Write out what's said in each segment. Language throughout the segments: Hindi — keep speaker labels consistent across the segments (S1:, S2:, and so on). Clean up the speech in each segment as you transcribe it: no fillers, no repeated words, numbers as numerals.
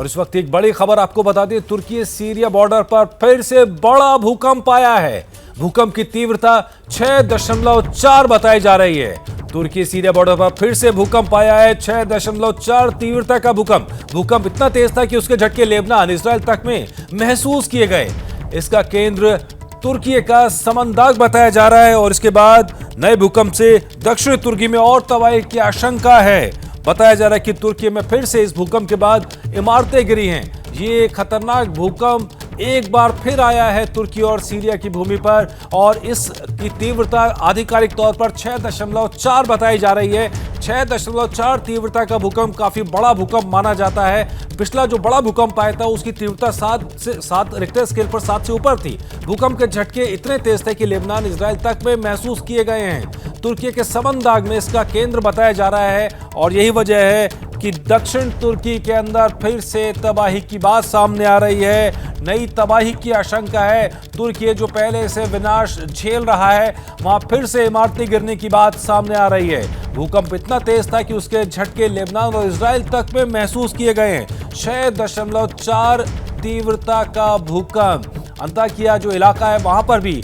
S1: और इस वक्त एक बड़ी खबर आपको बता दें, तुर्की सीरिया बॉर्डर पर फिर से बड़ा भूकंप आया है। भूकंप की तीव्रता 6.4 बताई जा रही है। तुर्की सीरिया बॉर्डर पर फिर से भूकंप आया है। 6.4 तीव्रता का भूकंप इतना तेज था कि उसके झटके लेबनान, इजराइल तक में महसूस किए गए। इसका केंद्र तुर्की का समंदाग बताया जा रहा है और इसके बाद नए भूकंप से दक्षिणी तुर्की में और तबाही की आशंका है। बताया जा रहा है कि तुर्की में फिर से इस भूकंप के बाद इमारतें गिरी हैं। ये खतरनाक भूकंप एक बार फिर आया है तुर्की और सीरिया की भूमि पर और इसकी तीव्रता आधिकारिक तौर पर 6.4 बताई जा रही है। 6.4 तीव्रता का भूकंप काफी बड़ा भूकंप माना जाता है। पिछला जो बड़ा भूकंप आया था उसकी तीव्रता 7 रिक्टर स्केल पर 7 से ऊपर थी। भूकंप के झटके इतने तेज थे कि लेबनान, इजराइल तक में महसूस किए गए हैं। तुर्की के समंदाग में इसका केंद्र बताया जा रहा है और यही वजह है कि दक्षिण तुर्की के अंदर फिर से तबाही की बात सामने आ रही है। नई तबाही की आशंका है। तुर्की जो पहले से विनाश झेल रहा है, वहां फिर से इमारतें गिरने की बात सामने आ रही है। भूकंप इतना तेज था कि उसके झटके लेबनान और इजराइल तक में महसूस किए गए हैं। 6.4 तीव्रता का भूकंप। अंताकिया जो इलाका है वहां पर भी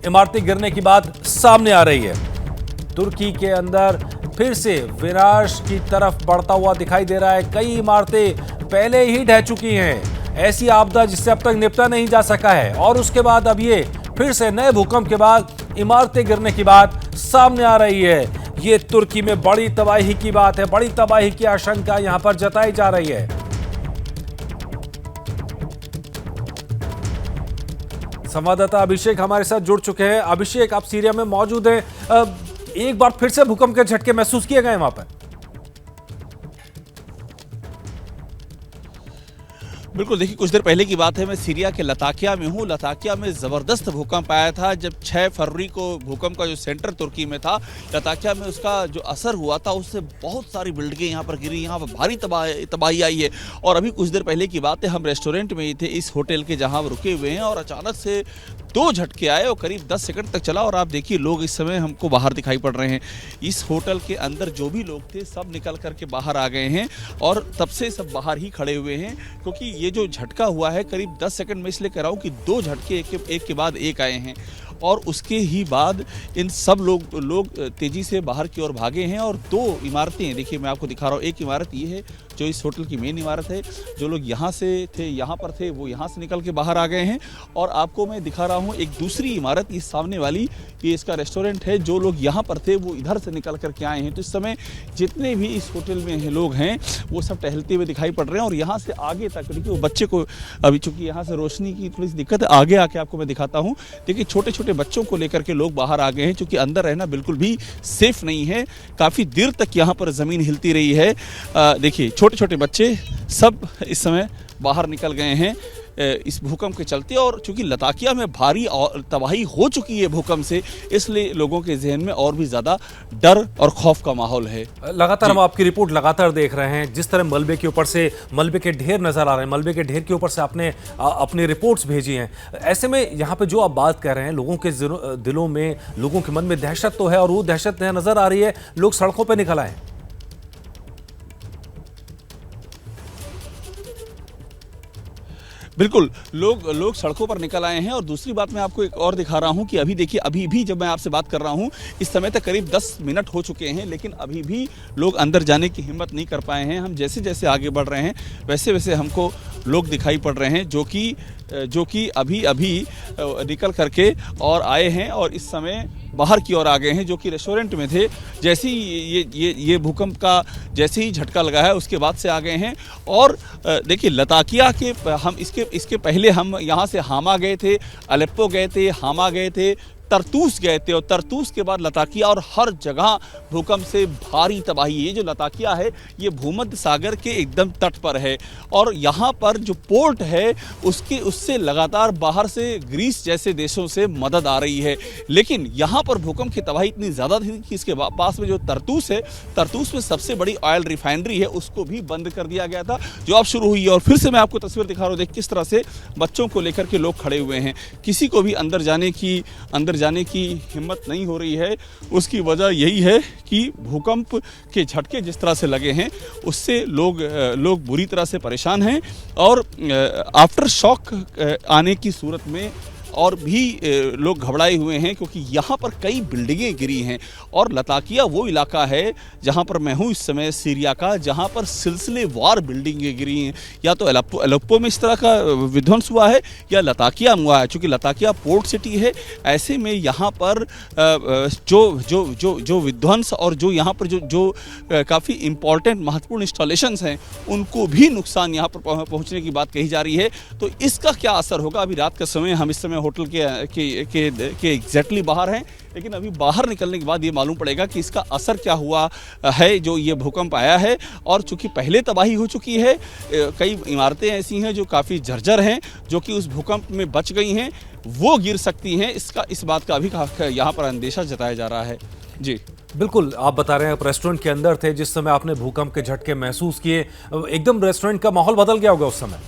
S1: इमारतें गिरने की बात सामने आ रही है। तुर्की के अंदर फिर से विनाश की तरफ बढ़ता हुआ दिखाई दे रहा है। कई इमारतें पहले ही ढह चुकी हैं। ऐसी आपदा जिससे अब तक निपटा नहीं जा सका है और उसके बाद अब ये फिर से नए भूकंप के बाद इमारतें गिरने की बात सामने आ रही है। ये तुर्की में बड़ी तबाही की बात है। बड़ी तबाही की आशंका यहां पर जताई जा रही है। संवाददाता अभिषेक हमारे साथ जुड़ चुके हैं। अभिषेक, आप सीरिया में मौजूद हैं। एक बार फिर से भूकंप के झटके महसूस किए गए वहां पर?
S2: बिल्कुल, देखिए कुछ देर पहले की बात है, मैं सीरिया के लताकिया में हूँ। लताकिया में ज़बरदस्त भूकंप आया था जब 6 फरवरी को भूकंप का जो सेंटर तुर्की में था, लताकिया में उसका जो असर हुआ था उससे बहुत सारी बिल्डिंगें यहाँ पर गिरी, यहाँ पर भारी तबाही आई है। और अभी कुछ देर पहले की बात है, हम रेस्टोरेंट में ही थे इस होटल के जहाँ रुके हुए हैं और अचानक से 2 झटके आए और करीब 10 सेकंड तक चला। और आप देखिए लोग इस समय हमको बाहर दिखाई पड़ रहे हैं। इस होटल के अंदर जो भी लोग थे सब निकल करके बाहर आ गए हैं और तब से सब बाहर ही खड़े हुए हैं, क्योंकि ये जो झटका हुआ है करीब 10 सेकंड में इसलिए कह रहा हूँ कि 2 झटके एक के बाद एक आए हैं और उसके ही बाद इन सब लोग तेज़ी से बाहर की ओर भागे हैं। और 2 इमारतें देखिए मैं आपको दिखा रहा हूँ। एक इमारत ये है जो इस होटल की मेन इमारत है। जो लोग यहाँ से थे, यहाँ पर थे, वो यहाँ से निकल के बाहर आ गए हैं। और आपको मैं दिखा रहा हूँ एक दूसरी इमारत, इस सामने वाली, ये इसका रेस्टोरेंट है। जो लोग यहाँ पर थे वो इधर से निकल कर के आए हैं। तो इस समय जितने भी इस होटल में लोग हैं वो सब टहलते हुए दिखाई पड़ रहे हैं। और यहाँ से आगे तक देखिए वो बच्चे को, अभी चूँकि यहाँ से रोशनी की थोड़ी सी दिक्कत है, आगे आके आपको मैं दिखाता हूँ। देखिए छोटे छोटे बच्चों को लेकर के लोग बाहर आ गए हैं, क्योंकि अंदर रहना बिल्कुल भी सेफ नहीं है। काफ़ी देर तक यहाँ पर ज़मीन हिलती रही है। देखिए छोटे छोटे बच्चे सब इस समय बाहर निकल गए हैं इस भूकंप के चलते। और चूंकि लताकिया में भारी तबाही हो चुकी है भूकंप से, इसलिए लोगों के जहन में और भी ज़्यादा डर और खौफ का माहौल है।
S1: लगातार हम आपकी रिपोर्ट लगातार देख रहे हैं। जिस तरह मलबे के ऊपर से मलबे के ढेर नजर आ रहे हैं, मलबे के ढेर के ऊपर से आपने अपनी रिपोर्ट्स भेजी हैं। ऐसे में यहाँ पे जो आप बात कर रहे हैं, लोगों के दिलों में, लोगों के मन में दहशत तो है और वो दहशत नजर आ रही है। लोग सड़कों पर निकल आए।
S2: बिल्कुल, लोग सड़कों पर निकल आए हैं। और दूसरी बात मैं आपको एक और दिखा रहा हूं कि अभी देखिए, अभी भी जब मैं आपसे बात कर रहा हूं इस समय तक करीब 10 मिनट हो चुके हैं, लेकिन अभी भी लोग अंदर जाने की हिम्मत नहीं कर पाए हैं। हम जैसे जैसे आगे बढ़ रहे हैं वैसे वैसे हमको लोग दिखाई पड़ रहे हैं जो कि अभी निकल करके और आए हैं और इस समय बाहर की ओर आ गए हैं, जो कि रेस्टोरेंट में थे। जैसे ही ये भूकंप का जैसे ही झटका लगा है उसके बाद से आ गए हैं। और देखिए लताकिया के हम इसके पहले हम यहाँ से हामा गए थे, अलेप्पो गए थे, हामा गए थे, तरतूस गए थे और तरतूस के बाद लताकिया। और हर जगह भूकंप से भारी तबाही। ये जो लताकिया है ये भूमध्य सागर के एकदम तट पर है और यहाँ पर जो पोर्ट है उससे लगातार बाहर से ग्रीस जैसे देशों से मदद आ रही है। लेकिन यहाँ पर भूकंप की तबाही इतनी ज़्यादा थी कि इसके पास में जो तरतूस है, तरतूस में सबसे बड़ी ऑयल रिफाइनरी है, उसको भी बंद कर दिया गया था, जो अब शुरू हुई है। और फिर से मैं आपको तस्वीर दिखा रहा हूँ, देख किस तरह से बच्चों को लेकर के लोग खड़े हुए हैं। किसी को भी अंदर जाने जाने की हिम्मत नहीं हो रही है। उसकी वजह यही है कि भूकंप के झटके जिस तरह से लगे हैं उससे लोग बुरी तरह से परेशान हैं और आफ्टर शॉक आने की सूरत में और भी लोग घबराए हुए हैं, क्योंकि यहाँ पर कई बिल्डिंगें गिरी हैं और लताकिया वो इलाका है जहाँ पर मैं हूँ इस समय सीरिया का, जहाँ पर सिलसिलेवार बिल्डिंगें गिरी हैं। या तो अलेप्पो में इस तरह का विध्वंस हुआ है या लताकिया में हुआ है। चूँकि लताकिया पोर्ट सिटी है, ऐसे में यहाँ पर जो विध्वंस और जो यहाँ पर जो काफ़ी इम्पॉर्टेंट महत्वपूर्ण इंस्टॉलेशंस हैं उनको भी नुकसान यहाँ पर पहुँचने की बात कही जा रही है। तो इसका क्या असर होगा? अभी रात का समय, हम इस समय होटल के एग्जैक्टली बाहर हैं, लेकिन अभी बाहर निकलने के बाद ये मालूम पड़ेगा कि इसका असर क्या हुआ है जो ये भूकंप आया है। और चूंकि पहले तबाही हो चुकी है, कई इमारतें ऐसी हैं जो काफ़ी जर्जर हैं, जो कि उस भूकंप में बच गई हैं, वो गिर सकती हैं। इस बात का भी यहाँ पर अंदेशा जताया जा रहा है। जी
S1: बिल्कुल, आप बता रहे हैं आप रेस्टोरेंट के अंदर थे जिस समय आपने भूकंप के झटके महसूस किए, एकदम रेस्टोरेंट का माहौल बदल गया होगा उस समय।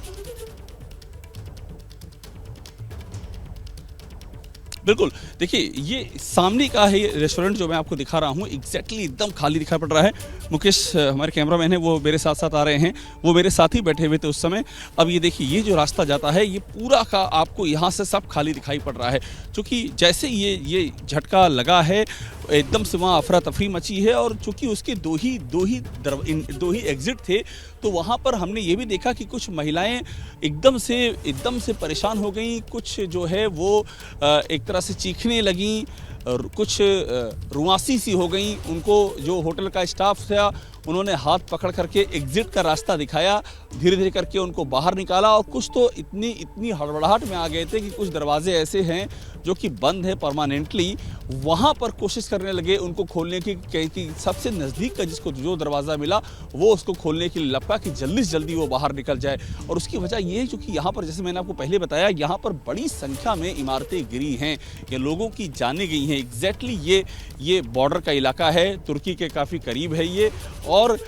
S2: बिल्कुल, देखिए ये सामने का है रेस्टोरेंट जो मैं आपको दिखा रहा हूँ, एग्जैक्टली एकदम खाली दिखाई पड़ रहा है। मुकेश हमारे कैमरामैन हैं, वो मेरे साथ साथ आ रहे हैं, वो मेरे साथ ही बैठे हुए थे उस समय। अब ये देखिए, ये जो रास्ता जाता है ये पूरा का आपको यहाँ से सब खाली दिखाई पड़ रहा है, क्योंकि जैसे ये झटका लगा है एकदम से वहाँ अफरा तफरी मची है। और चूँकि उसके दो ही एग्जिट थे, तो वहाँ पर हमने ये भी देखा कि कुछ महिलाएं एकदम से परेशान हो गई, कुछ जो है वो एक तरह से चीखने लगीं, कुछ रुआसी सी हो गई। उनको जो होटल का स्टाफ था उन्होंने हाथ पकड़ करके एग्जिट का रास्ता दिखाया, धीरे धीरे करके उनको बाहर निकाला। और कुछ तो इतनी हड़बड़ाहट में आ गए थे कि कुछ दरवाजे ऐसे हैं जो कि बंद है परमानेंटली, वहाँ पर कोशिश करने लगे उनको खोलने की। कि सबसे नज़दीक का जिसको जो दरवाज़ा मिला वो उसको खोलने के लिए लपका कि जल्दी से जल्दी वो बाहर निकल जाए। और उसकी वजह ये है क्योंकि यहाँ पर, जैसे मैंने आपको पहले बताया, यहाँ पर बड़ी संख्या में इमारतें गिरी हैं या लोगों की जानें गई हैं। एग्जैक्टली ये बॉर्डर का इलाका है, तुर्की के काफ़ी करीब है ये। और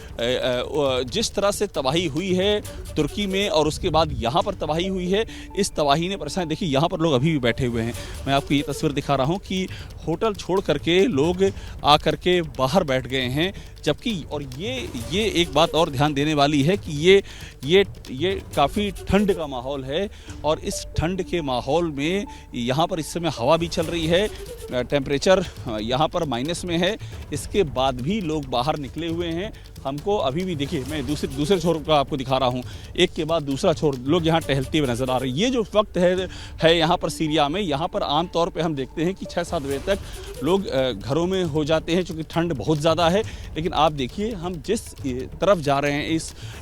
S2: जिस तरह से तबाही हुई है तुर्की में और उसके बाद यहाँ पर तबाही हुई है, इस तबाही ने परेशान। देखिए यहाँ पर लोग अभी भी बैठे हुए हैं, मैं आपको ये तस्वीर दिखा रहा हूँ कि होटल छोड़ करके लोग आ करके बाहर बैठ गए हैं। जबकि और ये एक बात और ध्यान देने वाली है कि ये काफ़ी ठंड का माहौल है और इस ठंड के माहौल में यहाँ पर इस समय हवा भी चल रही है, टेम्परेचर यहाँ पर माइनस में है, इसके बाद भी लोग बाहर निकले हुए हैं। हमको अभी भी, देखिए मैं दूसरे छोर का आपको दिखा रहा हूँ, एक के बाद दूसरा छोर लोग यहाँ टहलते हुए नज़र आ रहे हैं। ये जो वक्त है यहाँ पर सीरिया में, यहाँ पर आम तौर पे हम देखते हैं कि 6-7 बजे तक लोग घरों में हो जाते हैं क्योंकि ठंड बहुत ज़्यादा है। लेकिन आप देखिए हम जिस तरफ जा रहे हैं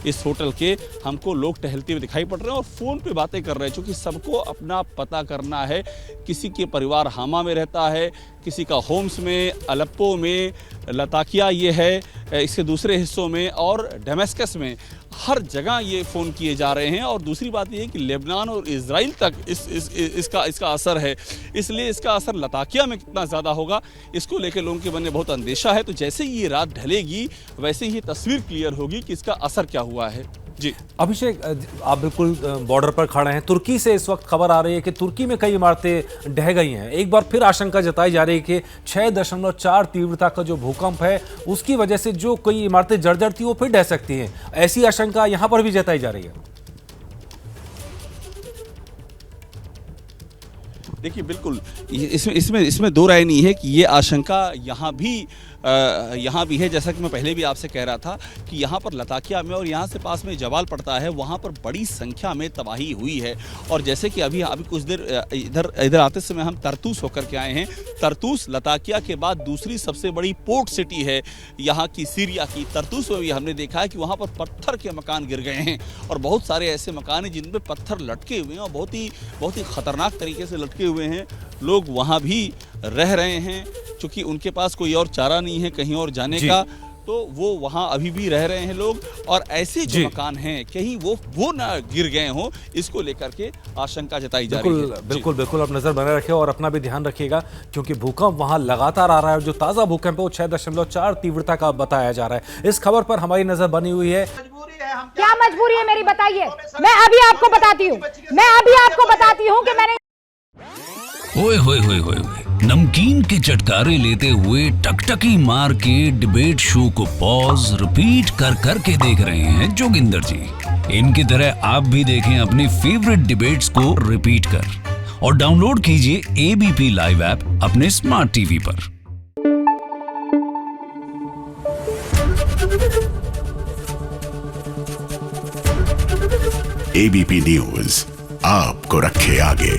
S2: इस होटल के, हमको लोग टहलते हुए दिखाई पड़ रहे हैं और फ़ोन पे बातें कर रहे हैं, क्योंकि सबको अपना पता करना है। किसी के परिवार हामा में रहता है, किसी का होम्स में, अलेप्पो में, लताकिया ये है, इसके दूसरे हिस्सों में और डेमेस्कस में, हर जगह ये फ़ोन किए जा रहे हैं। और दूसरी बात ये है कि लेबनान और इजराइल तक इसका असर है, इसलिए इसका असर लताकिया में कितना ज़्यादा होगा इसको लेकर लोगों के मन में बहुत अंदेशा है। तो जैसे ही ये रात ढलेगी वैसे ही तस्वीर क्लियर होगी कि इसका असर क्या हुआ है। जी
S1: अभिषेक, आप बिल्कुल बॉर्डर पर खड़े हैं। तुर्की से इस वक्त खबर आ रही है कि तुर्की में कई इमारतें ढह गई हैं। एक बार फिर आशंका जताई जा रही है कि 6.4 तीव्रता का जो भूकंप है उसकी वजह से जो कई इमारतें जर्जर थी वो फिर ढह सकती हैं। ऐसी आशंका यहां पर भी जताई जा रही है।
S2: देखिए बिल्कुल, इसमें दो राय नहीं है कि ये आशंका यहाँ भी है। जैसा कि मैं पहले भी आपसे कह रहा था कि यहाँ पर लताकिया में और यहाँ से पास में जबाल पड़ता है, वहाँ पर बड़ी संख्या में तबाही हुई है। और जैसे कि अभी कुछ देर इधर आते समय हम तरतूस होकर के आए हैं। तरतूस लताकिया के बाद दूसरी सबसे बड़ी पोर्ट सिटी है यहाँ की, सीरिया की। तरतूस में भी हमने देखा है कि वहाँ पर पत्थर के मकान गिर गए हैं और बहुत सारे ऐसे मकान हैं जिन पर पत्थर लटके हुए हैं और बहुत ही ख़तरनाक तरीके से लटके हुए हैं। लोग वहाँ भी रह रहे हैं क्योंकि उनके पास कोई और चारा नहीं है कहीं और जाने का, तो वो वहाँ अभी भी रह रहे हैं लोग। और ऐसे जो मकान हैं कहीं वो ना गिर गए हों, इसको लेकर के आशंका जताई जा रही है।
S1: बिल्कुल आप नजर बनाए रखें और अपना भी ध्यान रखिएगा, क्योंकि भूकंप वहाँ लगातार आ रहा है। जो ताज़ा भूकंप है वो 6.4 तीव्रता का बताया जा रहा है। इस खबर पर हमारी नजर बनी हुई है।
S3: क्या मजबूरी है मेरी, बताइए। मैं अभी आपको बताती हूँ कि मैंने
S4: ओए होए होए होए होए, नमकीन के चटकारे लेते हुए टकटकी मार के डिबेट शो को पॉज रिपीट कर कर के देख रहे हैं जोगिंदर जी। इनकी तरह आप भी देखें अपनी फेवरेट डिबेट्स को रिपीट कर और डाउनलोड कीजिए एबीपी लाइव ऐप अपने स्मार्ट टीवी पर।
S5: एबीपी न्यूज आपको रखे आगे।